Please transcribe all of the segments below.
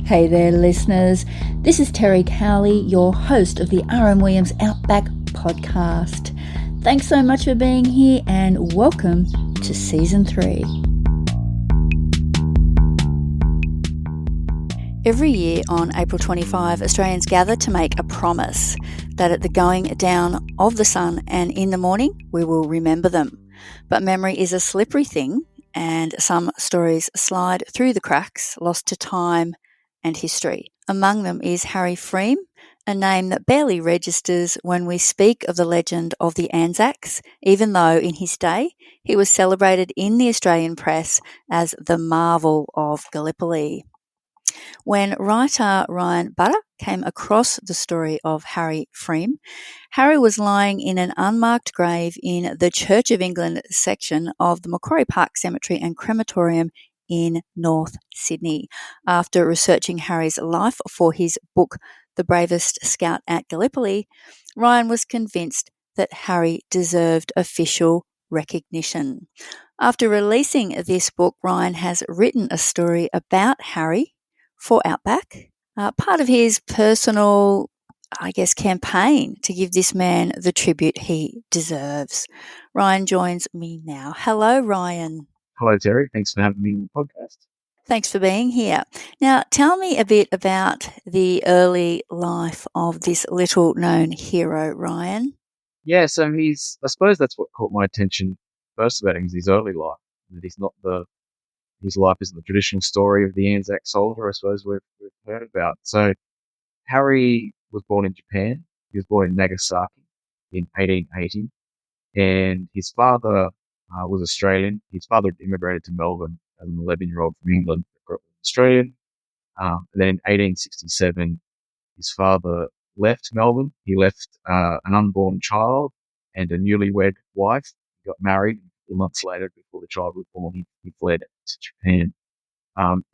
Hey there, listeners. This is Terry Cowley, your host of the R.M.Williams Outback podcast. Thanks so much for being here and welcome to Season 3. Every year on April 25, Australians gather to make a promise that at the going down of the sun and in the morning, we will remember them. But memory is a slippery thing, and some stories slide through the cracks, lost to time and history. Among them is Harry Freame, a name that barely registers when we speak of the legend of the Anzacs, even though in his day he was celebrated in the Australian press as the marvel of Gallipoli. When writer Ryan Butta came across the story of Harry Freame, Harry was lying in an unmarked grave in the Church of England section of the Macquarie Park Cemetery and Crematorium in North Sydney. After researching Harry's life for his book, The Bravest Scout at Gallipoli, Ryan was convinced that Harry deserved official recognition. After releasing this book, Ryan has written a story about Harry for Outback, part of his personal, campaign to give this man the tribute he deserves. Ryan joins me now. Hello, Ryan. Hello, Terry. Thanks for having me on the podcast. Thanks for being here. Now, tell me a bit about the early life of this little-known hero, Ryan. Yeah, so I suppose that's what caught my attention first about him, is his early life. That his life isn't the traditional story of the Anzac soldier, I suppose we've heard about. So Harry was born in Japan. He was born in Nagasaki in 1880, and his father was Australian. His father had immigrated to Melbourne as an 11-year-old from England, grew up Australian. And then in 1867, his father left Melbourne. He left an unborn child and a newlywed wife. He got married. A few months later, before the child was born, he fled to Japan.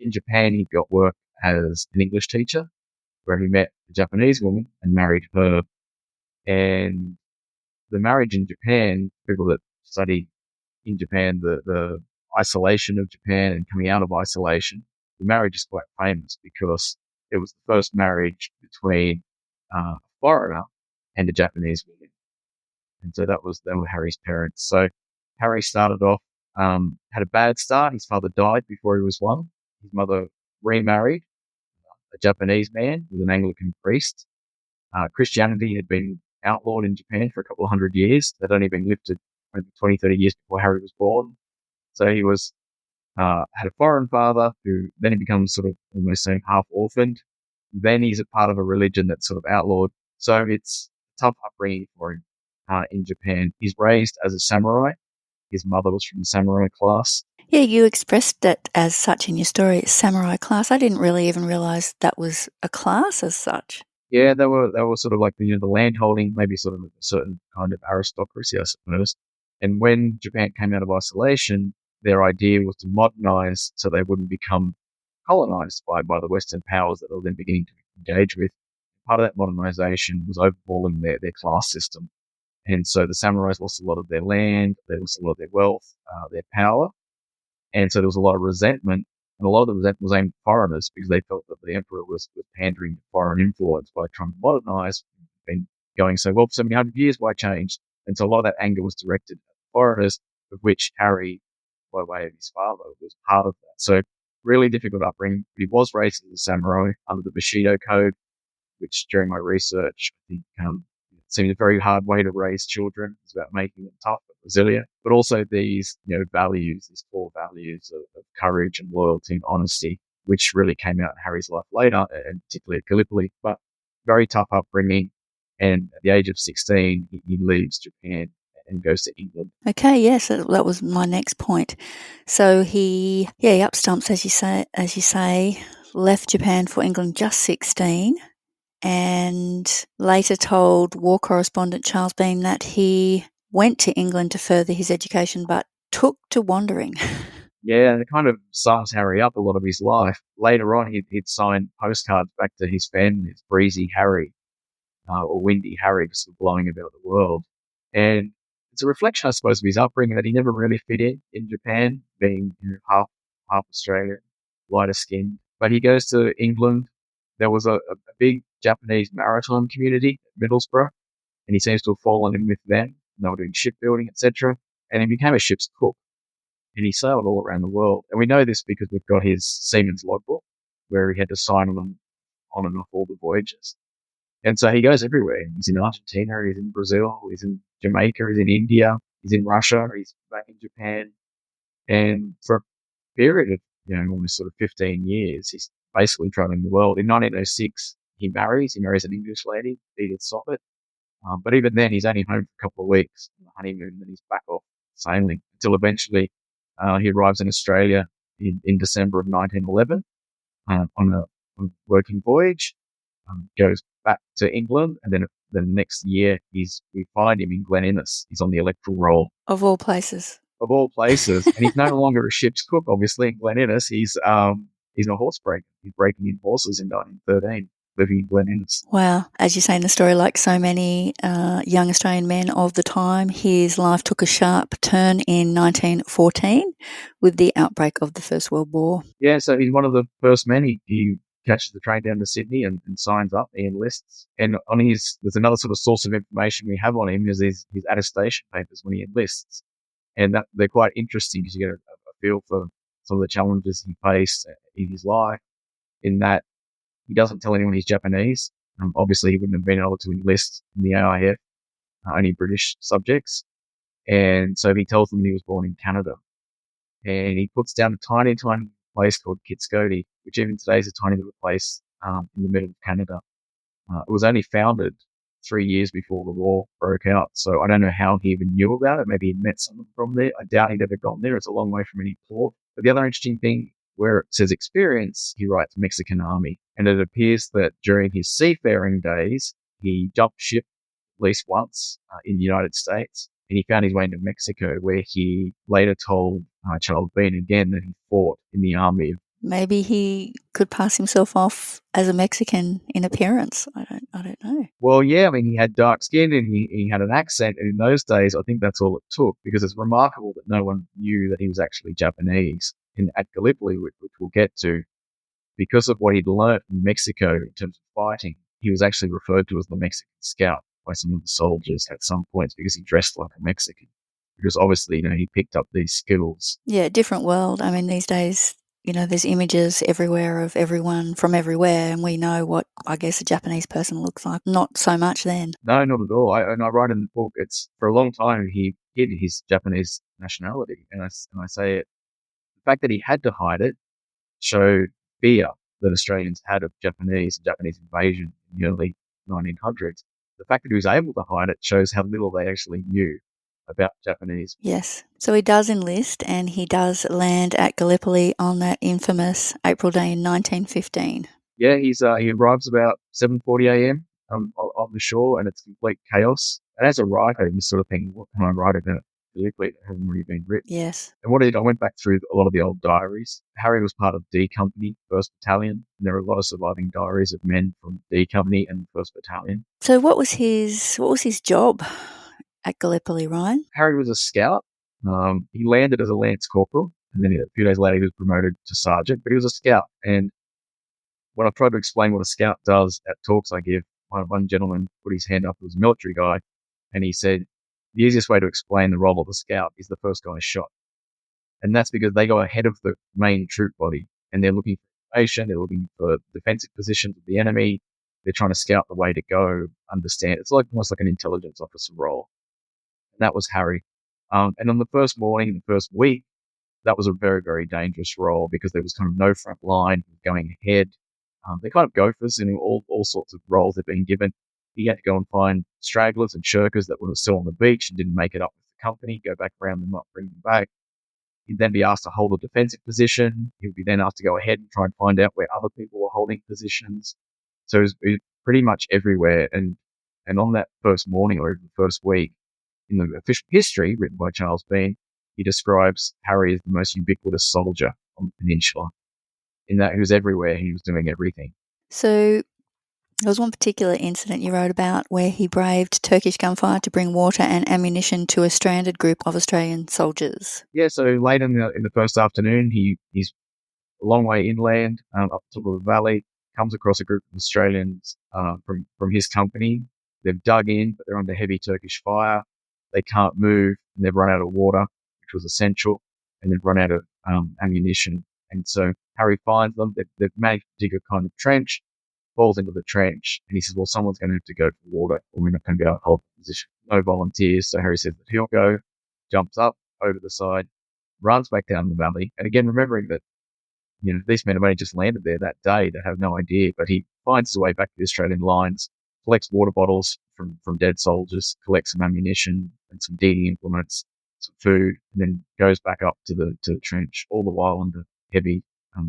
In Japan, he got work as an English teacher, where he met a Japanese woman and married her. And the marriage in Japan, people that study in Japan, the isolation of Japan and coming out of isolation, the marriage is quite famous because it was the first marriage between a foreigner and a Japanese woman. And so they were Harry's parents. So Harry started off, had a bad start. His father died before he was 1. His mother remarried a Japanese man with an Anglican priest. Christianity had been outlawed in Japan for a couple of 100 years. They'd only been lifted maybe 20, 30 years before Harry was born. So he had a foreign father who then he becomes sort of almost saying half orphaned. Then he's a part of a religion that's sort of outlawed. So it's a tough upbringing for him in Japan. He's raised as a samurai. His mother was from the samurai class. Yeah, you expressed it as such in your story, samurai class. I didn't really even realise that was a class as such. Yeah, they were sort of like the land holding, maybe sort of a certain kind of aristocracy, I suppose. And when Japan came out of isolation, their idea was to modernize so they wouldn't become colonized by the Western powers that they were then beginning to engage with. Part of that modernization was overhauling their class system. And so the samurais lost a lot of their land, they lost a lot of their wealth, their power. And so there was a lot of resentment, and a lot of the resentment was aimed at foreigners because they felt that the emperor was pandering to foreign influence by trying to modernize and going so well for so many 100 years, why change? And so a lot of that anger was directed at foreigners, of which Harry, by way of his father, was part of that. So really difficult upbringing. He was raised as a samurai under the Bushido Code, which during my research, I think seemed a very hard way to raise children. It's about making them tough but resilient, but also these values, these core values of courage and loyalty and honesty, which really came out in Harry's life later, and particularly at Gallipoli. But very tough upbringing, and at the age of 16, he leaves Japan and goes to England. Okay, yes, that was my next point. So he up stumps, as you say, left Japan for England just 16, and later told war correspondent Charles Bean that he went to England to further his education, but took to wandering. Yeah, and it kind of sums Harry up a lot of his life. Later on, he'd sign postcards back to his family as Breezy Harry, or Windy Harry, just sort of blowing about the world. And it's a reflection, I suppose, of his upbringing that he never really fit in Japan, being half Australian, lighter skinned, But he goes to England. There was a big Japanese maritime community at Middlesbrough, and he seems to have fallen in with them. They were doing shipbuilding, etc. And he became a ship's cook, and he sailed all around the world. And we know this because we've got his seaman's logbook, where he had to sign on and off all the voyages. And so he goes everywhere. He's in Argentina, he's in Brazil, he's in Jamaica, he's in India, he's in Russia, he's back in Japan. And for a period of, almost sort of 15 years, he's basically traveling the world. In 1906, he marries an English lady, Edith Soppert. But even then, he's only home for a couple of weeks on the honeymoon, then he's back off sailing until eventually he arrives in Australia in December of 1911 on a working voyage, goes back to England, and then the next year we find him in Glen Innes. He's on the electoral roll. Of all places. Of all places. And he's no longer a ship's cook, obviously, in Glen Innes. He's a horse breaker. He's breaking in horses in 1913. Living in Glen Innes. Wow. As you say in the story, like so many young Australian men of the time, his life took a sharp turn in 1914 with the outbreak of the First World War. Yeah, so he's one of the first men. He catches the train down to Sydney and signs up. He enlists. And on there's another sort of source of information we have on him is his attestation papers when he enlists. And that they're quite interesting because you get a feel for some of the challenges he faced in his life, in that he doesn't tell anyone he's Japanese. Obviously, he wouldn't have been able to enlist in the AIF, only British subjects. And so he tells them he was born in Canada. And he puts down a tiny, tiny place called Kitskoti, which even today is a tiny little place in the middle of Canada. It was only founded 3 years before the war broke out. So I don't know how he even knew about it. Maybe he'd met someone from there. I doubt he'd ever gone there. It's a long way from any port. But the other interesting thing, where it says experience, he writes Mexican Army. And it appears that during his seafaring days, he jumped ship at least once in the United States, and he found his way into Mexico, where he later told Charles Bean again that he fought in the army. Maybe he could pass himself off as a Mexican in appearance. I don't know. Well, yeah, I mean, he had dark skin and he had an accent, and in those days, I think that's all it took, because it's remarkable that no one knew that he was actually Japanese. At Gallipoli, which we'll get to, because of what he'd learnt in Mexico in terms of fighting, he was actually referred to as the Mexican Scout by some of the soldiers at some points, because he dressed like a Mexican. Because obviously, he picked up these skills. Yeah, different world. I mean, these days, there's images everywhere of everyone from everywhere, and we know what, I guess, a Japanese person looks like. Not so much then. No, not at all. I write in the book, it's for a long time he hid his Japanese nationality, and I say it. The fact that he had to hide it showed fear that Australians had of Japanese invasion in the early 1900s. The fact that he was able to hide it shows how little they actually knew about Japanese. Yes. So he does enlist, and he does land at Gallipoli on that infamous April day in 1915. Yeah, he arrives about 7:40 a.m. On the shore, and it's complete chaos. And as a writer, you sort of think, what can I write about Gallipoli that hasn't really been written? Yes. And I went back through a lot of the old diaries. Harry was part of D Company, 1st Battalion, and there are a lot of surviving diaries of men from D Company and 1st Battalion. So what was his job at Gallipoli, Ryan? Harry was a scout. He landed as a lance corporal, and then a few days later he was promoted to sergeant, but he was a scout. And when I tried to explain what a scout does at talks I give, one gentleman put his hand up, who was a military guy, and he said, the easiest way to explain the role of a scout is the first guy shot. And that's because they go ahead of the main troop body, and they're looking for information, they're looking for defensive positions of the enemy, they're trying to scout the way to go, understand. It's almost like an intelligence officer role. And that was Harry. And on the first morning, the first week, that was a very, very dangerous role, because there was kind of no front line going ahead. They're kind of gophers in all sorts of roles they've been given. He had to go and find stragglers and shirkers that were still on the beach and didn't make it up with the company, go back around them up, bring them back. He'd then be asked to hold a defensive position. He would be then asked to go ahead and try and find out where other people were holding positions. So it was pretty much everywhere. And on that first morning, or even the first week, in the official history written by Charles Bean, he describes Harry as the most ubiquitous soldier on the peninsula, in that he was everywhere, he was doing everything. So there was one particular incident you wrote about where he braved Turkish gunfire to bring water and ammunition to a stranded group of Australian soldiers. Yeah, so late in the first afternoon, he's a long way inland, up the top of a valley, comes across a group of Australians from his company. They've dug in, but they're under heavy Turkish fire. They can't move, and they've run out of water, which was essential, and they've run out of ammunition. And so Harry finds them. They've managed to dig a kind of trench, falls into the trench, and he says, well, someone's going to have to go for water, or we're not going to be able to hold the position. No volunteers. So Harry says that he'll go, jumps up over the side, runs back down the valley. And again, remembering that, these men have only just landed there that day. They have no idea, but he finds his way back to the Australian lines, collects water bottles from dead soldiers, collects some ammunition and some digging implements, some food, and then goes back up to the trench, all the while under heavy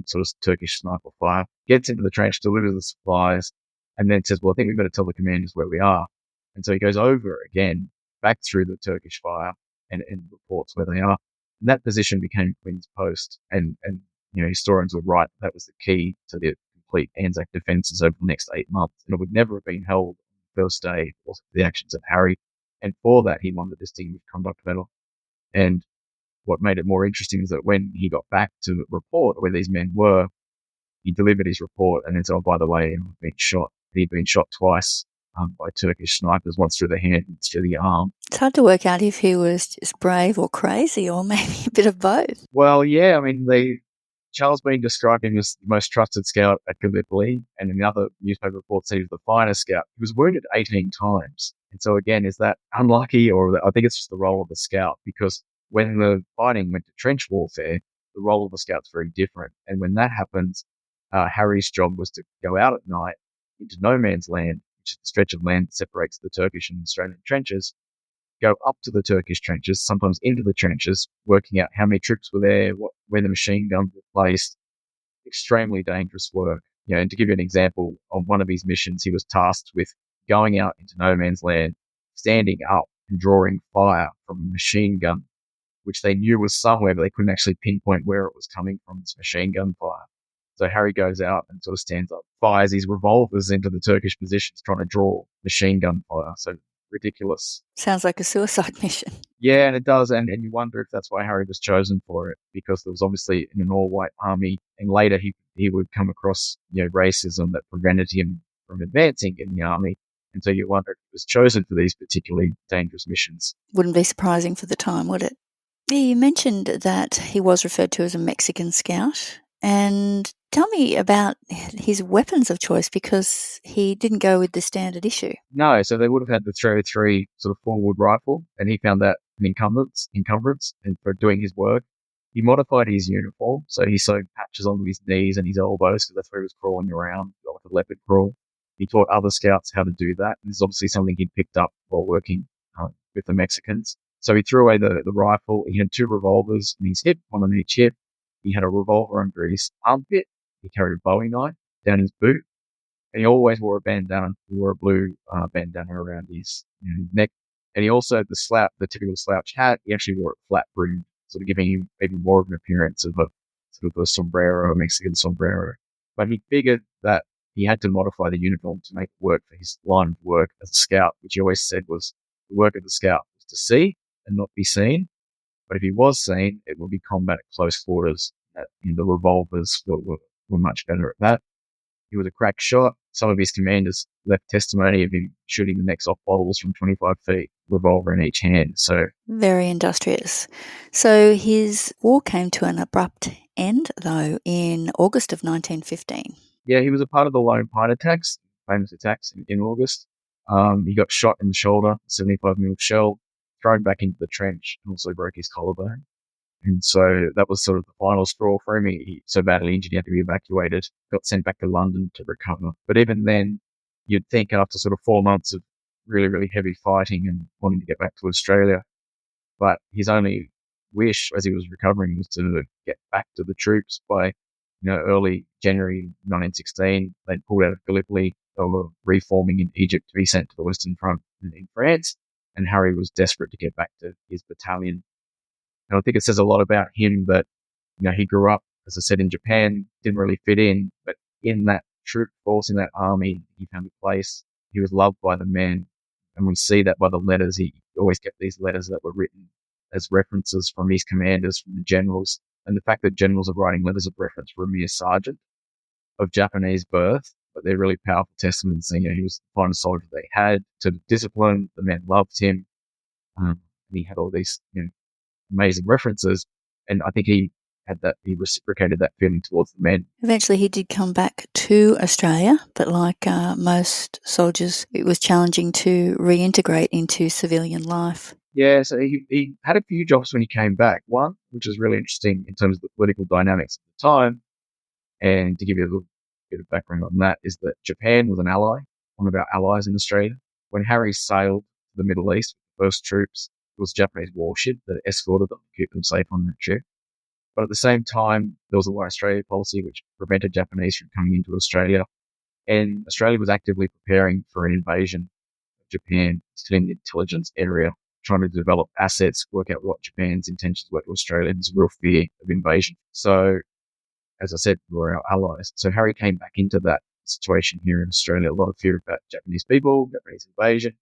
sort of Turkish sniper fire, gets into the trench, delivers the supplies, and then says, well, I think we better tell the commanders where we are. And so he goes over again, back through the Turkish fire, and reports where they are. And that position became Queen's Post. And historians were right. That was the key to the complete Anzac defences over the next 8 months. And it would never have been held on the first day of the actions of Harry. And for that, he won the Distinguished Conduct Medal. And what made it more interesting is that when he got back to report where these men were, he delivered his report and then said, oh, by the way, I've been shot. He'd been shot twice by Turkish snipers, once through the hand and through the arm. It's hard to work out if he was just brave or crazy, or maybe a bit of both. Well, yeah, I mean, Charles Bean described him as the most trusted scout at Gallipoli, and in the other newspaper reports, he was the finest scout. He was wounded 18 times. And so again, is that unlucky, or I think it's just the role of the scout? Because when the fighting went to trench warfare, the role of the scout's very different. And when that happens, Harry's job was to go out at night into no man's land, which is the stretch of land that separates the Turkish and Australian trenches, go up to the Turkish trenches, sometimes into the trenches, working out how many troops were there, where the machine guns were placed. Extremely dangerous work. And to give you an example, on one of his missions, he was tasked with going out into no man's land, standing up and drawing fire from a machine gun, which they knew was somewhere, but they couldn't actually pinpoint where it was coming from, this machine gun fire. So Harry goes out and sort of stands up, fires his revolvers into the Turkish positions, trying to draw machine gun fire. So ridiculous. Sounds like a suicide mission. Yeah, and it does, and you wonder if that's why Harry was chosen for it, because there was obviously an all-white army, and later he would come across racism that prevented him from advancing in the army, and so you wonder if he was chosen for these particularly dangerous missions. Wouldn't be surprising for the time, would it? Yeah, you mentioned that he was referred to as a Mexican scout, and tell me about his weapons of choice, because he didn't go with the standard issue. No, so they would have had the 303 sort of four-wood rifle, and he found that an encumbrance, and for doing his work. He modified his uniform, so he sewed patches onto his knees and his elbows, because that's where he was crawling around, like a leopard crawl. He taught other scouts how to do that, and this is obviously something he'd picked up while working with the Mexicans. So he threw away the rifle. He had 2 revolvers in his hip, one on each hip. He had a revolver under his armpit. He carried a Bowie knife down his boot. And he always wore a bandana. He wore a blue bandana around his neck. And he also had the typical slouch hat. He actually wore it flat brimmed, sort of giving him even more of an appearance of a sombrero, a Mexican sombrero. But he figured that he had to modify the uniform to make it work for his line of work as a scout, which he always said was the work of the scout was to see and not be seen. But if he was seen, it would be combat at close quarters. The revolvers were much better at that. He was a crack shot. Some of his commanders left testimony of him shooting the necks off bottles from 25 feet, revolver in each hand. So very industrious. So his war came to an abrupt end, though, in August of 1915. Yeah, he was a part of the Lone Pine attacks, famous attacks in August. He got shot in the shoulder, 75mm shell, thrown back into the trench, and also broke his collarbone. And so that was sort of the final straw for him. He so badly injured he had to be evacuated, got sent back to London to recover. But even then, you'd think after sort of 4 months of really, really heavy fighting and wanting to get back to Australia, but his only wish as he was recovering was to get back to the troops by early January 1916. They'd pulled out of Gallipoli. They were reforming in Egypt to be sent to the Western Front in France. And Harry was desperate to get back to his battalion. And I think it says a lot about him that, he grew up, as I said, in Japan, didn't really fit in, but in that troop force, in that army, he found a place. He was loved by the men. And we see that by the letters. He always kept these letters that were written as references from his commanders, from the generals, And the fact that generals are writing letters of reference for a mere sergeant of Japanese birth, but they're really powerful testaments saying, he was the finest soldier they had, to discipline, the men loved him, and he had all these, amazing references. And I think he reciprocated that feeling towards the men. Eventually he did come back to Australia, but like most soldiers, it was challenging to reintegrate into civilian life. Yeah, so he had a few jobs when he came back. One, which is really interesting in terms of the political dynamics at the time, and to give you a little bit of background on that, is that Japan was an ally, one of our allies in Australia. When Harry sailed to the Middle East with the first troops, it was a Japanese warship that escorted them to keep them safe on that ship. But at the same time, there was a One Australia policy which prevented Japanese from coming into Australia. And Australia was actively preparing for an invasion of Japan, particularly in the intelligence area, trying to develop assets, work out what Japan's intentions were to Australia. There's a real fear of invasion. So, as I said, we were our allies. So Harry came back into that situation here in Australia. A lot of fear about Japanese people, Japanese invasion,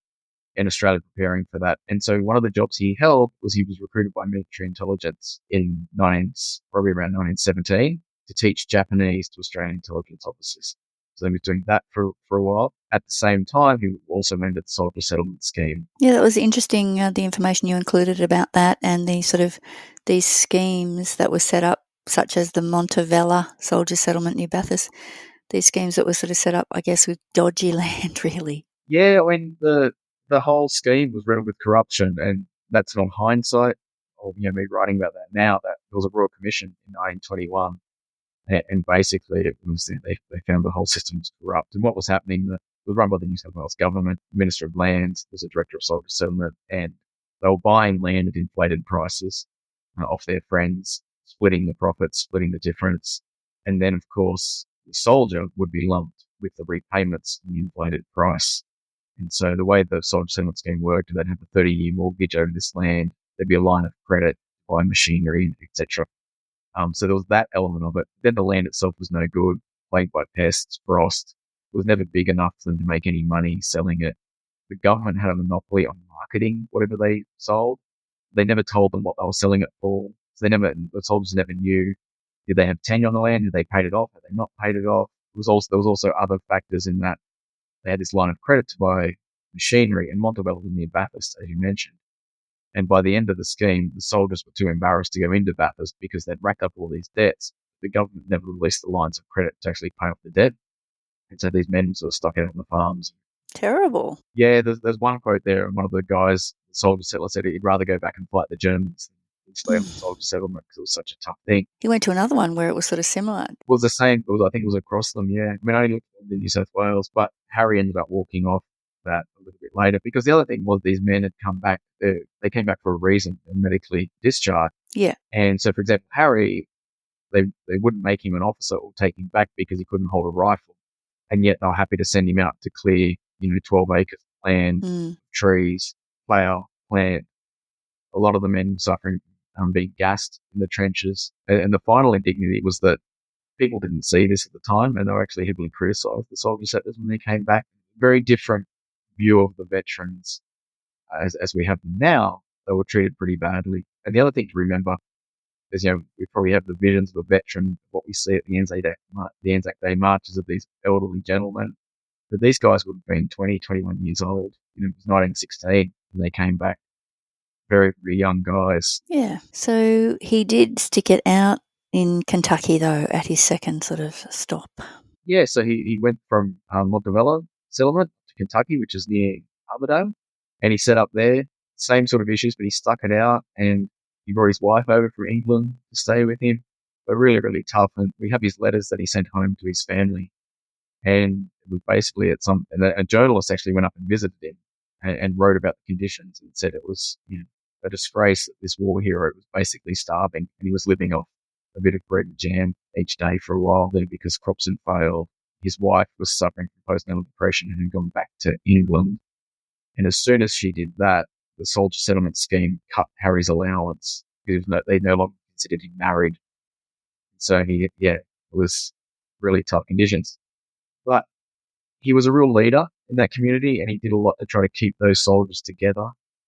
and Australia preparing for that. And so one of the jobs he held was he was recruited by military intelligence in probably around 1917 to teach Japanese to Australian intelligence officers. So he was doing that for a while. At the same time, he also amended the soldier settlement scheme. Yeah, that was interesting, the information you included about that and the sort of these schemes that were set up, such as the Montevella soldier settlement near Bathurst. These schemes that were sort of set up, I guess, with dodgy land, really. Yeah, I mean, the whole scheme was riddled with corruption, and that's not hindsight, or me writing about that now. That there was a royal commission in 1921, and basically it was they found the whole system was corrupt. And what was happening? It was run by the New South Wales government, Minister of Lands, was a director of soldier settlement, and they were buying land at inflated prices off their friends, splitting the profits, splitting the difference, and then of course the soldier would be lumped with the repayments in the inflated price. And so the way the soldier settlement scheme worked, they'd have a 30-year mortgage over this land. There'd be a line of credit to buy machinery, etc. So there was that element of it. Then the land itself was no good, plagued by pests, frost. It was never big enough for them to make any money selling it. The government had a monopoly on marketing whatever they sold. They never told them what they were selling it for. So the soldiers never knew. Did they have tenure on the land? Did they pay it off? Had they not paid it off? There was also other factors in that. They had this line of credit to buy machinery, and Montebello was near Bathurst, as you mentioned. And by the end of the scheme, the soldiers were too embarrassed to go into Bathurst because they'd racked up all these debts. The government never released the lines of credit to actually pay off the debt. And so these men were sort of stuck out on the farms. Terrible. Yeah, there's one quote there, and one of the guys, the soldier settler, said he'd rather go back and fight the Germans than stay on the soldier settlement because it was such a tough thing. He went to another one where it was sort of similar. It was the same. I think it was across them, yeah. I mean, I only looked in New South Wales, but Harry ended up walking off that a little bit later because the other thing was these men had come back. They came back for a reason, and medically discharged. Yeah. And so, for example, Harry, they wouldn't make him an officer or take him back because he couldn't hold a rifle, and yet they were happy to send him out to clear 12 acres of land, trees, plough, plant. A lot of the men suffering being gassed in the trenches. And the final indignity was that people didn't see this at the time, and they were actually heavily criticised, the soldier settlers, when they came back. Very different view of the veterans as we have them now. They were treated pretty badly. And the other thing to remember is, we probably have the visions of a veteran, what we see at the Anzac Day marches of these elderly gentlemen. But these guys would have been 20, 21 years old. It was 1916 when they came back. Very, very young guys. Yeah. So he did stick it out in Kentucky, though, at his second sort of stop. Yeah, so he went from Montebello settlement to Kentucky, which is near Armidale, and he set up there. Same sort of issues, but he stuck it out, and he brought his wife over from England to stay with him. But really, really tough. And we have his letters that he sent home to his family. And it was basically a journalist actually went up and visited him and wrote about the conditions and said it was a disgrace that this war hero was basically starving, and he was living off a bit of bread and jam each day for a while there because crops had failed. His wife was suffering from postnatal depression and had gone back to England. And as soon as she did that, the soldier settlement scheme cut Harry's allowance because they no longer considered him married. So it was really tough conditions. But he was a real leader in that community, and he did a lot to try to keep those soldiers together.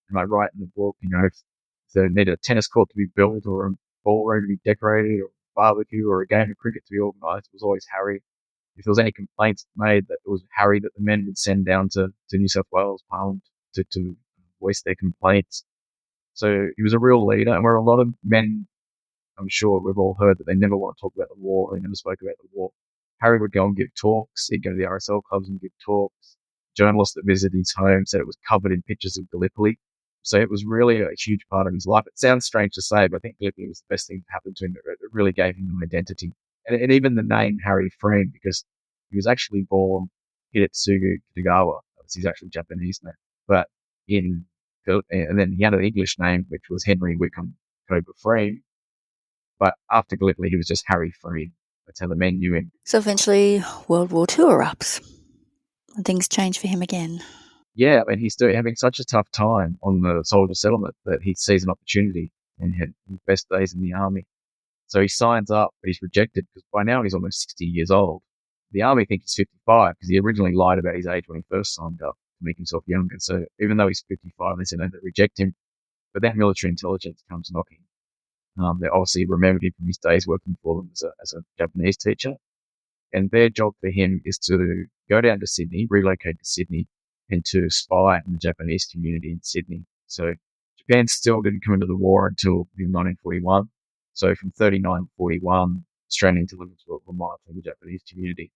And I write in the book, if there needed a tennis court to be built or ballroom to be decorated, or a barbecue, or a game of cricket to be organised, it was always Harry. If there was any complaints made, that it was Harry that the men would send down to New South Wales Parliament to voice their complaints. So he was a real leader, and where a lot of men, I'm sure we've all heard that they never want to talk about the war, they never spoke about the war. Harry would go and give talks. He'd go to the RSL clubs and give talks. Journalists that visited his home said it was covered in pictures of Gallipoli. So it was really a huge part of his life. It sounds strange to say, but I think Gallipoli was the best thing that happened to him. It really gave him an identity. And even the name Harry Freame, because he was actually born Hidetsugu Kitagawa. That was his actual Japanese name. But and then he had an English name, which was Henry Wickham Cobra Freame. But after Gallipoli, he was just Harry Freame. That's how the men knew him. So eventually World War II erupts and things change for him again. Yeah, I mean, he's having such a tough time on the soldier settlement that he sees an opportunity and had his best days in the army. So he signs up, but he's rejected because by now he's almost 60 years old. The army think he's 55 because he originally lied about his age when he first signed up to make himself younger. So even though he's 55, they said no, they reject him. But then military intelligence comes knocking. They obviously remembered him from his days working for them as a Japanese teacher. And their job for him is to go down to Sydney, relocate to Sydney, and to spy on the Japanese community in Sydney. So Japan still didn't come into the war until 1941. So from 39 to 41, Australian intelligence were monitoring the Japanese community.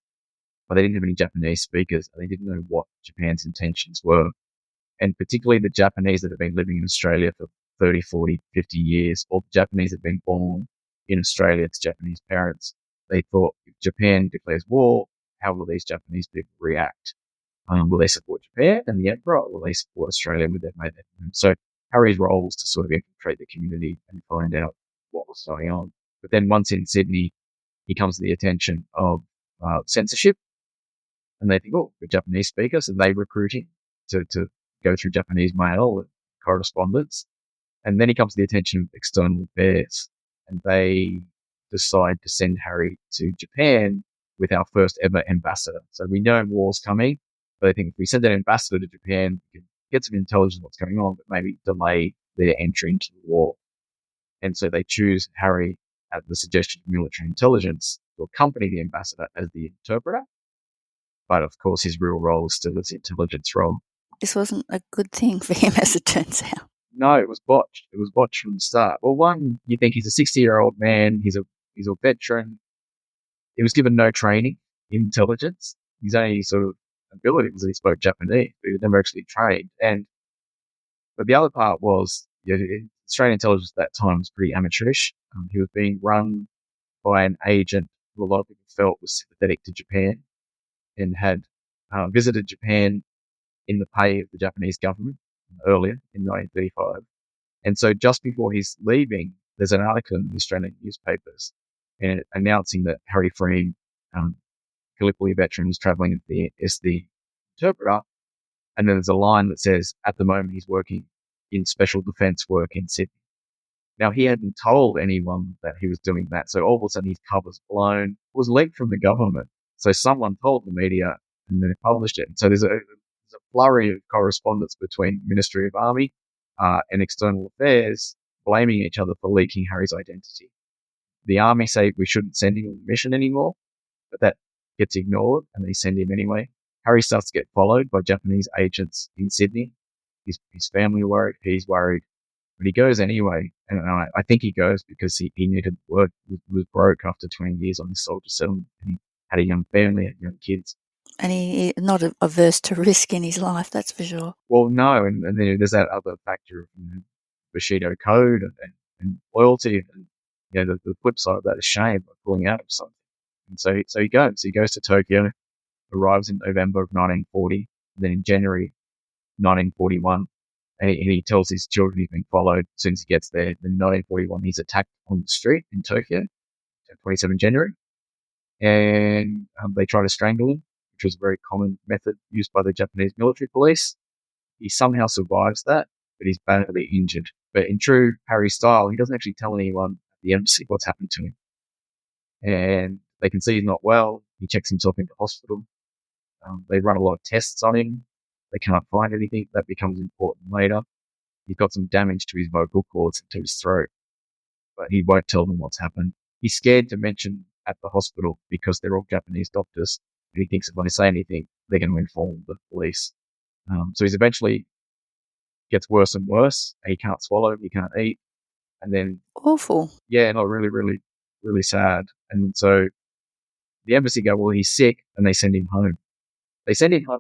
But they didn't have any Japanese speakers, and they didn't know what Japan's intentions were. And particularly the Japanese that have been living in Australia for 30, 40, 50 years, or the Japanese that have been born in Australia to Japanese parents. They thought, if Japan declares war, how will these Japanese people react? Will they support Japan and the Emperor, or will they support Australia with their made that move? So Harry's role was to sort of infiltrate the community and find out what was going on. But then once in Sydney, he comes to the attention of censorship, and they think, oh, we're Japanese speakers, and they recruit him to go through Japanese mail and correspondence. And then he comes to the attention of external affairs, and they decide to send Harry to Japan with our first ever ambassador. So we know war's coming, but I think if we send an ambassador to Japan, we can get some intelligence on what's going on, but maybe delay their entry into the war. And so they choose Harry at the suggestion of military intelligence to accompany the ambassador as the interpreter. But of course, his real role is still his intelligence role. This wasn't a good thing for him, as it turns out. No, it was botched. It was botched from the start. Well, one, you think he's a 60-year-old man. He's a veteran. He was given no training in intelligence. His only sort of ability was that he spoke Japanese, but he was never actually trained. But the other part was, Australian intelligence at that time was pretty amateurish. He was being run by an agent who a lot of people felt was sympathetic to Japan and had visited Japan in the pay of the Japanese government earlier in 1935. And so just before he's leaving, there's an article in the Australian newspapers announcing that Harry Freame, Gallipoli veteran, was travelling as the interpreter. And then there's a line that says, at the moment he's working in special defence work in Sydney. Now, he hadn't told anyone that he was doing that. So all of a sudden his cover's blown. It was leaked from the government. So someone told the media and then they published it. And so there's a flurry of correspondence between Ministry of Army and External Affairs blaming each other for leaking Harry's identity. The Army say we shouldn't send him on the mission anymore, but that gets ignored and they send him anyway. Harry starts to get followed by Japanese agents in Sydney. His family are worried, he's worried, but he goes anyway. And I think he goes because he needed work. He was broke after 20 years on this soldier settlement. And he had a young family, had young kids. And he's not averse to risk in his life, that's for sure. Well, no, and then there's that other factor of Bushido code and loyalty, and the flip side of that is shame, like pulling out of something. And so he goes to Tokyo, arrives in November of 1940, and then in January 1941, and he tells his children he's been followed. As soon as he gets there, in 1941, he's attacked on the street in Tokyo, 27 January, and they try to strangle him, which was a very common method used by the Japanese military police. He somehow survives that, but he's badly injured. But in true Harry style, he doesn't actually tell anyone at the embassy what's happened to him. And they can see he's not well. He checks himself into hospital. They run a lot of tests on him. They can't find anything. That becomes important later. He's got some damage to his vocal cords and to his throat. but he won't tell them what's happened. He's scared to mention at the hospital because they're all Japanese doctors, and he thinks if they say anything, they're going to inform the police. So he's eventually gets worse and worse. He can't swallow, he can't eat, and then Awful. yeah, not really, really, really sad. And so the embassy go, well, he's sick, and they send him home. They send him home,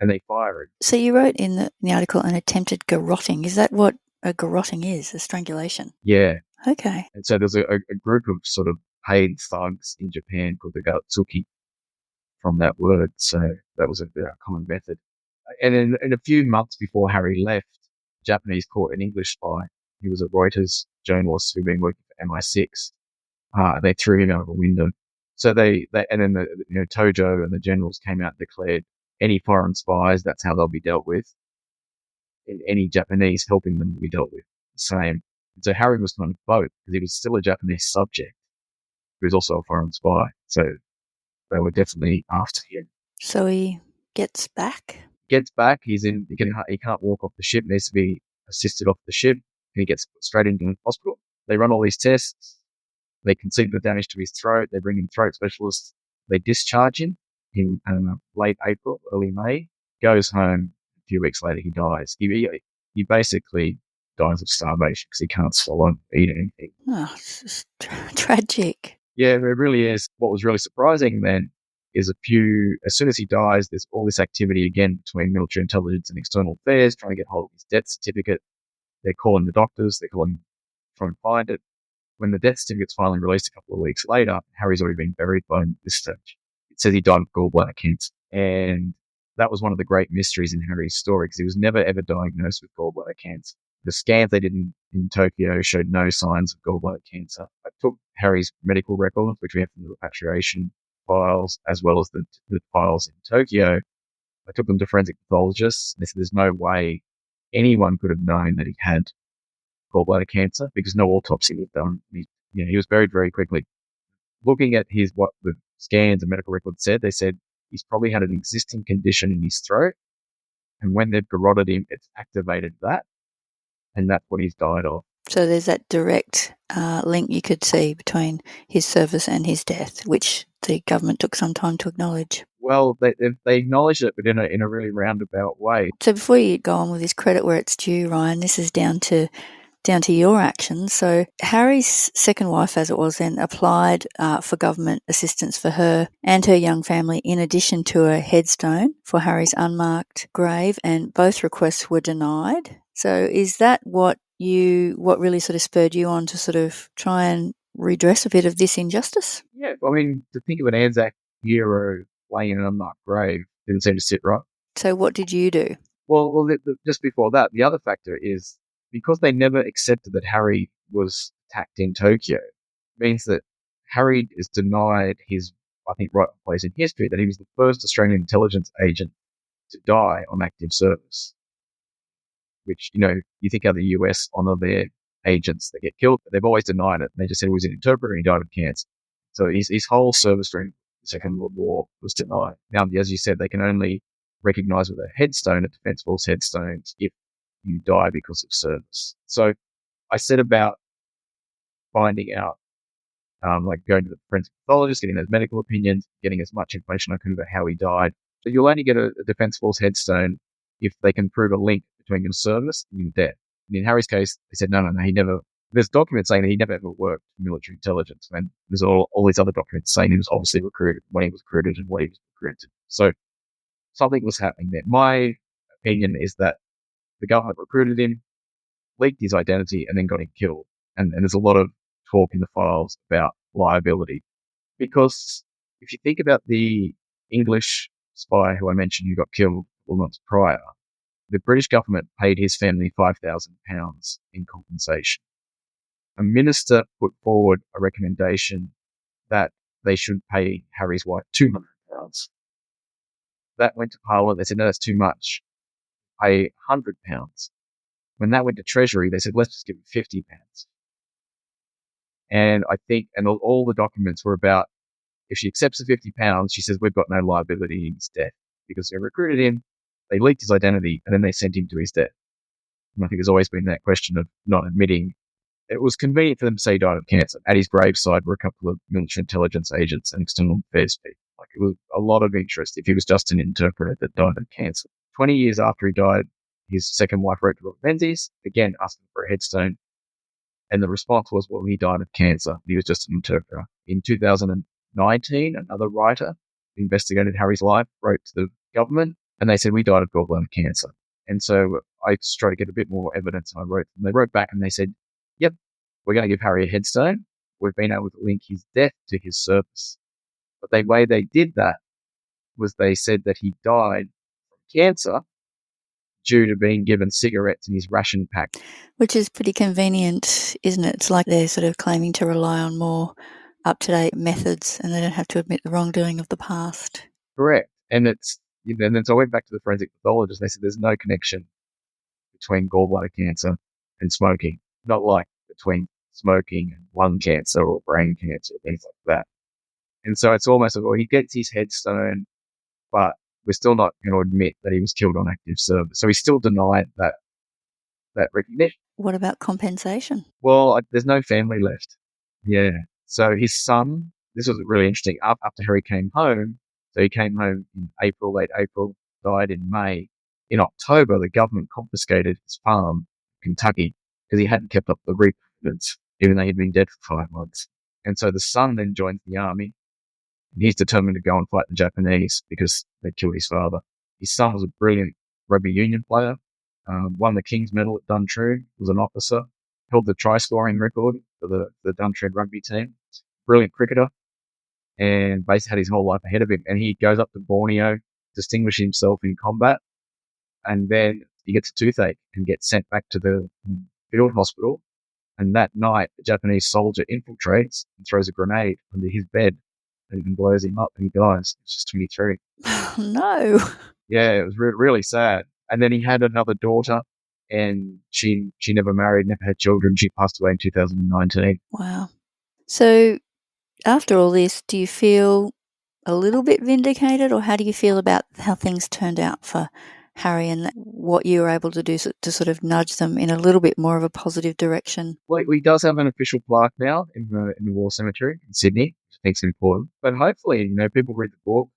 and they fire him. So you wrote in the article an attempted garrotting. Is that what a garrotting is? A strangulation? Yeah. Okay. And so there's a group of sort of paid thugs in Japan called the Gatsuki from that word. So that was a common method. And in a few months before Harry left, Japanese caught an English spy. He was a Reuters journalist who'd been working for MI6. They threw him out of a window. So and then Tojo and the generals came out and declared any foreign spies, that's how they'll be dealt with. And any Japanese helping them will be dealt with the same. And so Harry was kind of both, because he was still a Japanese subject. He was also a foreign spy. So they were definitely after him. So he gets back? Gets back, he can't walk off the ship, needs to be assisted off the ship, and he gets put straight into the hospital. They run all these tests. They concede the damage to his throat. They bring in throat specialists. They discharge him in late April, early May. Goes home. A few weeks later, he dies. He basically dies of starvation because he can't swallow and eat anything. Oh, it's just tragic. Yeah, it really is. What was really surprising then is as soon as he dies, there's all this activity again between military intelligence and external affairs trying to get hold of his death certificate. They're calling the doctors. They're calling, trying to find it. When the death certificate's finally released a couple of weeks later, Harry's already been buried by this stage. It says he died of gallbladder cancer. And that was one of the great mysteries in Harry's story, because he was never ever diagnosed with gallbladder cancer. The scans they did in Tokyo showed no signs of gallbladder cancer. I took Harry's medical records, which we have from the repatriation files, as well as the files in Tokyo. I took them to forensic pathologists, and they said there's no way anyone could have known that he had gallbladder cancer because no autopsy was done. He was buried very quickly. Looking at what the scans and medical records said, they said he's probably had an existing condition in his throat, and when they've garroted him, it's activated that, and that's what he's died of. So there's that direct link you could see between his service and his death, which the government took some time to acknowledge. Well, they acknowledged it, but in a really roundabout way. So before you go on with his credit where it's due, Ryan, this is down to your actions. So Harry's second wife, as it was then, applied for government assistance for her and her young family, in addition to a headstone for Harry's unmarked grave, and both requests were denied. So is that what really sort of spurred you on to sort of try and redress a bit of this injustice? Yeah, I mean, to think of an Anzac hero laying in an unmarked grave didn't seem to sit right. So what did you do? Well, just before that, the other factor is, because they never accepted that Harry was attacked in Tokyo, means that Harry is denied his, I think, rightful place in history, that he was the first Australian intelligence agent to die on active service. Which, you think how the US honour their agents that get killed, but they've always denied it. They just said he was an interpreter and he died of cancer. So his whole service during the Second World War was denied. Now, as you said, they can only recognise with a headstone, a Defence Force headstone, if you die because of service. So I set about finding out, going to the forensic pathologist, getting those medical opinions, getting as much information I could about how he died. So you'll only get a Defence Force headstone if they can prove a link between your service and your death. And in Harry's case, they said, no, he never, there's documents saying that he never ever worked for military intelligence. And there's all these other documents saying he was obviously recruited, when he was recruited and what he was recruited. So something was happening there. My opinion is that the government recruited him, leaked his identity, and then got him killed. And there's a lot of talk in the files about liability. Because if you think about the English spy who I mentioned who got killed 4 months prior, the British government paid his family £5,000 in compensation. A minister put forward a recommendation that they should pay Harry's wife £200. That went to Parliament. They said, no, that's too much. Pay £100. When that went to Treasury, they said, let's just give him £50. And I think, and all the documents were about, if she accepts the £50, she says, we've got no liability in his death, because they recruited him, they leaked his identity, and then they sent him to his death. And I think there's always been that question of not admitting it was convenient for them to say he died of cancer. At his graveside were a couple of military intelligence agents and external affairs people. Like, it was a lot of interest if he was just an interpreter that died of cancer. 20 years after he died, his second wife wrote to Robert Menzies, again asking for a headstone. And the response was, well, he died of cancer. He was just an interpreter. In 2019, another writer who investigated Harry's life wrote to the government, and they said, we died of gallbladder cancer. And so I just tried to get a bit more evidence. And they wrote back and they said, yep, we're going to give Harry a headstone. We've been able to link his death to his service. But the way they did that was they said that he died from cancer due to being given cigarettes in his ration pack. Which is pretty convenient, isn't it? It's like they're sort of claiming to rely on more up-to-date methods and they don't have to admit the wrongdoing of the past. Correct. And it's, and then so I went back to the forensic pathologist. They said there's no connection between gallbladder cancer and smoking, not like between smoking and lung cancer or brain cancer, things like that. And so it's almost like, well, he gets his headstone, but we're still not going to admit that he was killed on active service. So he still denied that recognition. What about compensation? Well, there's no family left. Yeah. So his son, this was really interesting, after Harry came home, so he came home in late April, died in May. In October, the government confiscated his farm in Kentucky because he hadn't kept up the repayments, even though he'd been dead for 5 months. And so the son then joins the army. And he's determined to go and fight the Japanese because they killed his father. His son was a brilliant rugby union player, won the King's Medal at Duntrue, was an officer, held the try-scoring record for the Duntrue rugby team. Brilliant cricketer, and basically had his whole life ahead of him. And he goes up to Borneo, distinguishes himself in combat, and then he gets a toothache and gets sent back to the field hospital. And that night, a Japanese soldier infiltrates and throws a grenade under his bed and blows him up, and he dies. He's just 23. No. Yeah, it was really sad. And then he had another daughter, and she never married, never had children. She passed away in 2019. Wow. So after all this, do you feel a little bit vindicated, or how do you feel about how things turned out for Harry and what you were able to do to sort of nudge them in a little bit more of a positive direction? Well, he does have an official plaque now in the War Cemetery in Sydney, which I think is important. But hopefully, people read the book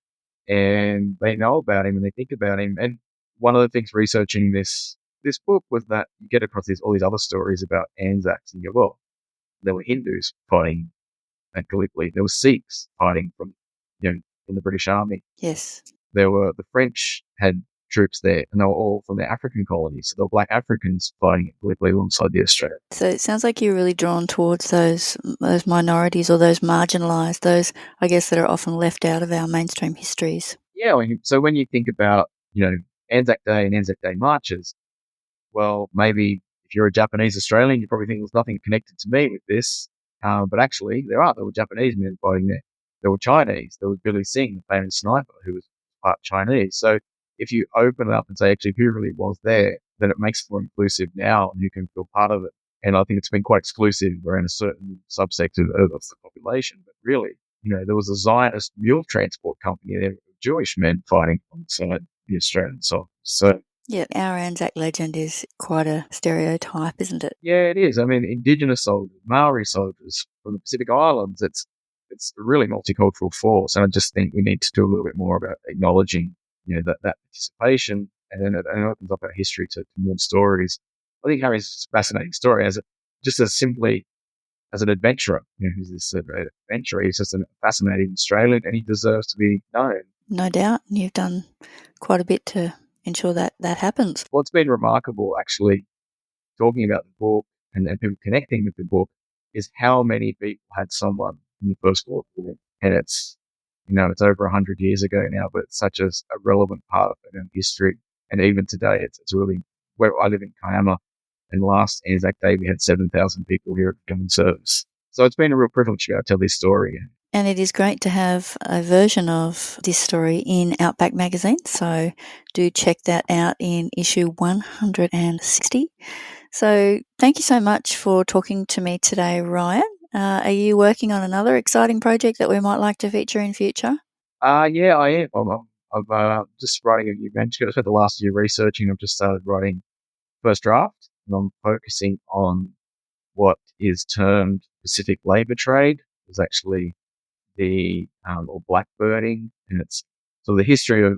and they know about him and they think about him. And one of the things researching this book was that you get across all these other stories about Anzacs, and you go, well, there were Hindus fighting at Gallipoli. There were Sikhs fighting from the British Army. Yes. The French had troops there, and they were all from the African colonies. So there were black Africans fighting at Gallipoli alongside the Australians. So it sounds like you're really drawn towards those minorities or those marginalised, those, I guess, that are often left out of our mainstream histories. Yeah, so when you think about, Anzac Day and Anzac Day marches, well, maybe if you're a Japanese Australian, you probably think there's nothing connected to me with this. But actually, there were Japanese men fighting there. There were Chinese. There was Billy Singh, the famous sniper, who was part Chinese. So if you open it up and say, actually, who really was there, then it makes it more inclusive now, and you can feel part of it. And I think it's been quite exclusive around a certain subsect of the population. But really, there was a Zionist mule transport company there, Jewish men fighting alongside the Australian soldiers. So yeah, our Anzac legend is quite a stereotype, isn't it? Yeah, it is. I mean, Indigenous soldiers, Maori soldiers from the Pacific Islands, it's a really multicultural force. And I just think we need to do a little bit more about acknowledging, that participation, and then it opens up our history to more stories. I think Harry's a fascinating story simply as an adventurer. Who's this adventurer? He's just a fascinating Australian, and he deserves to be known. No doubt. You've done quite a bit to ensure that happens. Well, it's been remarkable, actually, talking about the book and people connecting with the book, is how many people had someone in the First World War. And it's, it's over 100 years ago now, but it's such a relevant part of our history. And even today, it's really, where I live in Kiama, and last Anzac Day, we had 7,000 people here at the Government Service. So it's been a real privilege to be able to tell this story. And it is great to have a version of this story in Outback magazine. So do check that out in issue 160. So thank you so much for talking to me today, Ryan. Are you working on another exciting project that we might like to feature in future? Yeah, I am. I'm just writing a new manuscript. I spent the last year researching. I've just started writing first draft, and I'm focusing on what is termed Pacific labor trade. It was actually or blackbirding, and it's so the history of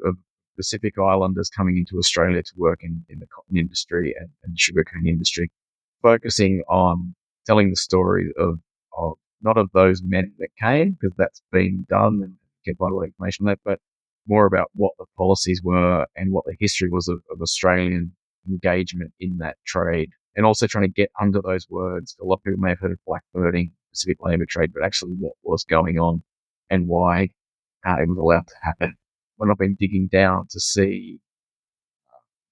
Pacific Islanders coming into Australia to work in the cotton industry and sugarcane industry, focusing on telling the story of not of those men that came, because that's been done and get a lot of information on that, but more about what the policies were and what the history was of Australian engagement in that trade, and also trying to get under those words. A lot of people may have heard of blackbirding, Pacific labor trade, but actually what was going on and why it was allowed to happen. When I've been digging down to see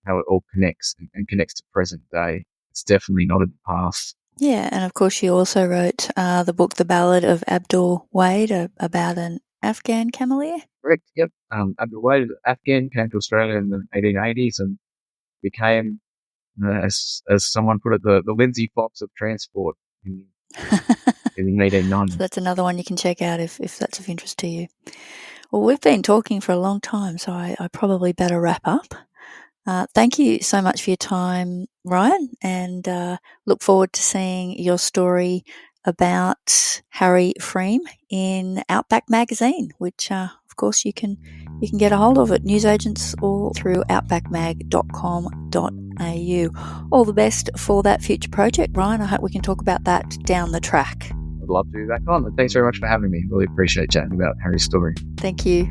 how it all connects and connects to present day, it's definitely not in the past. Yeah, and of course you also wrote the book The Ballad of Abdul Wade, about an Afghan cameleer. Correct, yep. Abdul Wade, Afghan, came to Australia in the 1880s and became, as someone put it, the Lindsay Fox of transport in the 1890s. So that's another one you can check out if that's of interest to you. Well, we've been talking for a long time, so I probably better wrap up. Thank you so much for your time, Ryan, and look forward to seeing your story about Harry Freame in Outback Magazine, which, of course, you can get a hold of at newsagents or through outbackmag.com.au. All the best for that future project, Ryan. I hope we can talk about that down the track. I'd love to be back on. Thanks very much for having me. Really appreciate chatting about Harry's story. Thank you.